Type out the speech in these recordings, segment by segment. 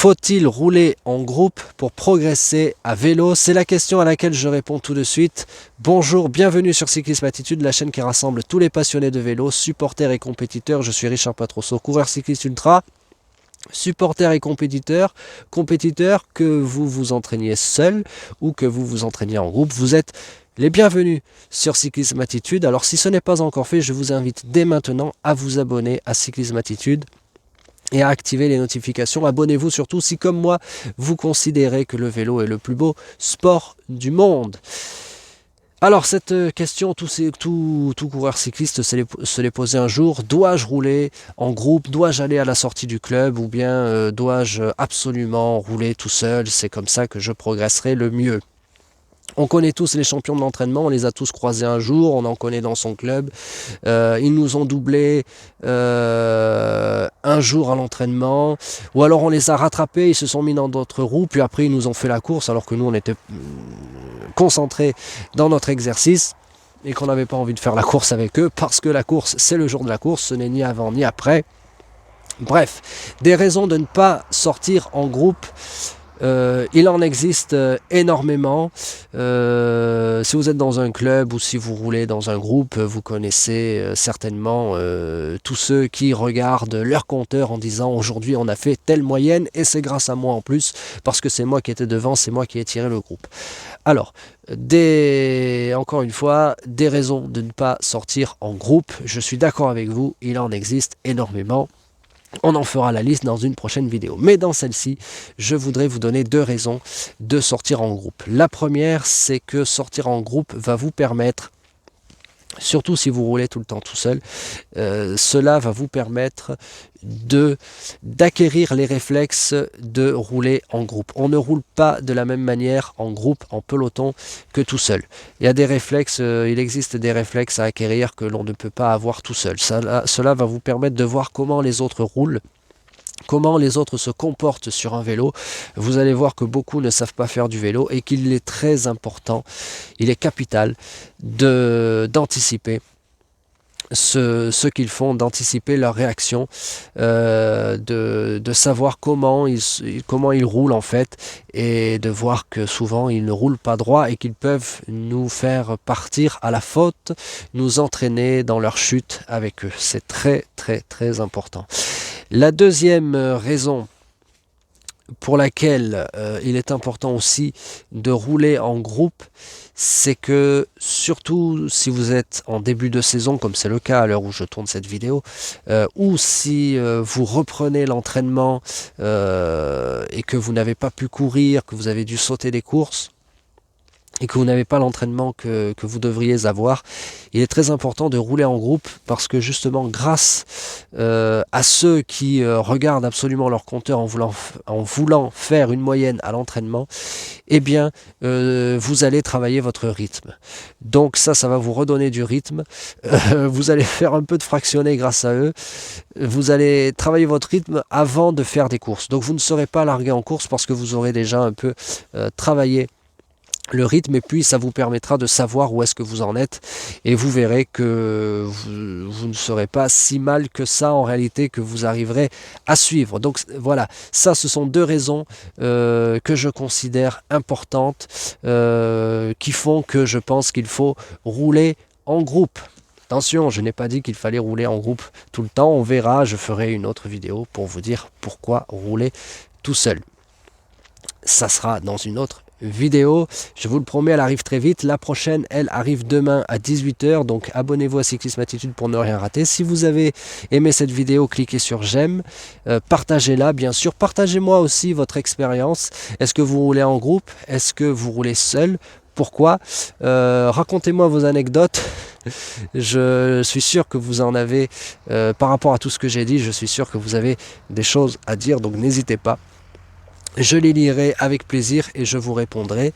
Faut-il rouler en groupe pour progresser à vélo? C'est la question à laquelle je réponds tout de suite. Bonjour, bienvenue sur Cyclisme Attitude, la chaîne qui rassemble tous les passionnés de vélo, supporters et compétiteurs. Je suis Richard Patrosso, coureur cycliste ultra. Supporters et compétiteurs, que vous vous entraîniez seul ou que vous vous entraîniez en groupe, vous êtes les bienvenus sur Cyclisme Attitude. Alors si ce n'est pas encore fait, je vous invite dès maintenant à vous abonner à Cyclisme Attitude et à activer les notifications. Abonnez-vous surtout si, comme moi, vous considérez que le vélo est le plus beau sport du monde. Alors cette question, tout coureur cycliste se l'est posé un jour. Dois-je rouler en groupe? Dois-je aller à la sortie du club? Ou bien dois-je absolument rouler tout seul? C'est comme ça que je progresserai le mieux. On connaît tous les champions de l'entraînement, on les a tous croisés un jour, on en connaît dans son club. Ils nous ont doublés un jour à l'entraînement, ou alors on les a rattrapés, ils se sont mis dans d'autres roues, puis après ils nous ont fait la course alors que nous on était concentrés dans notre exercice et qu'on n'avait pas envie de faire la course avec eux, parce que la course c'est le jour de la course, ce n'est ni avant ni après. Bref, des raisons de ne pas sortir en groupe. Il en existe énormément. Si vous êtes dans un club ou si vous roulez dans un groupe, vous connaissez certainement tous ceux qui regardent leur compteur en disant aujourd'hui on a fait telle moyenne et c'est grâce à moi en plus parce que c'est moi qui étais devant, c'est moi qui ai tiré le groupe. Alors, encore une fois, des raisons de ne pas sortir en groupe. Je suis d'accord avec vous, il en existe énormément. On en fera la liste dans une prochaine vidéo. Mais dans celle-ci, je voudrais vous donner deux raisons de sortir en groupe. La première, c'est que sortir en groupe va vous permettre, surtout si vous roulez tout le temps tout seul, cela va vous permettre d'acquérir les réflexes de rouler en groupe. On ne roule pas de la même manière en groupe, en peloton, que tout seul. Il y a des réflexes, il existe des réflexes à acquérir que l'on ne peut pas avoir tout seul. Cela va vous permettre de voir comment les autres roulent, comment les autres se comportent sur un vélo. Vous allez voir que beaucoup ne savent pas faire du vélo et qu'il est très important, il est capital d'anticiper ce qu'ils font, d'anticiper leur réaction, de savoir comment ils roulent en fait, et de voir que souvent ils ne roulent pas droit et qu'ils peuvent nous faire partir à la faute, nous entraîner dans leur chute avec eux. C'est très très très important. La deuxième raison pour laquelle il est important aussi de rouler en groupe, c'est que surtout si vous êtes en début de saison, comme c'est le cas à l'heure où je tourne cette vidéo, ou si vous reprenez l'entraînement et que vous n'avez pas pu courir, que vous avez dû sauter des courses, et que vous n'avez pas l'entraînement que vous devriez avoir, il est très important de rouler en groupe parce que justement grâce à ceux qui regardent absolument leur compteur en voulant faire une moyenne à l'entraînement, eh bien vous allez travailler votre rythme. Donc ça va vous redonner du rythme, vous allez faire un peu de fractionné grâce à eux, vous allez travailler votre rythme avant de faire des courses. Donc vous ne serez pas largué en course parce que vous aurez déjà un peu travaillé le rythme, et puis ça vous permettra de savoir où est-ce que vous en êtes, et vous verrez que vous ne serez pas si mal que ça en réalité, que vous arriverez à suivre. Donc voilà, ça ce sont deux raisons que je considère importantes, qui font que je pense qu'il faut rouler en groupe. Attention, je n'ai pas dit qu'il fallait rouler en groupe tout le temps, on verra, je ferai une autre vidéo pour vous dire pourquoi rouler tout seul. Ça sera dans une autre vidéo, je vous le promets, elle arrive très vite. La prochaine, elle arrive demain à 18 h, donc abonnez-vous à Cyclisme Attitude pour ne rien rater. Si vous avez aimé cette vidéo, cliquez sur j'aime, partagez-la bien sûr, partagez-moi aussi votre expérience. Est-ce que vous roulez en groupe? Est-ce que vous roulez seul? Pourquoi? Racontez-moi vos anecdotes. Je suis sûr que vous en avez, par rapport à tout ce que j'ai dit, je suis sûr que vous avez des choses à dire, donc n'hésitez pas. Je les lirai avec plaisir et je vous répondrai.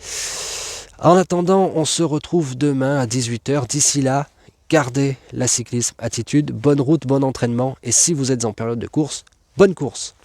En attendant, on se retrouve demain à 18 h. D'ici là, gardez la cyclisme attitude. Bonne route, bon entraînement. Et si vous êtes en période de course, bonne course!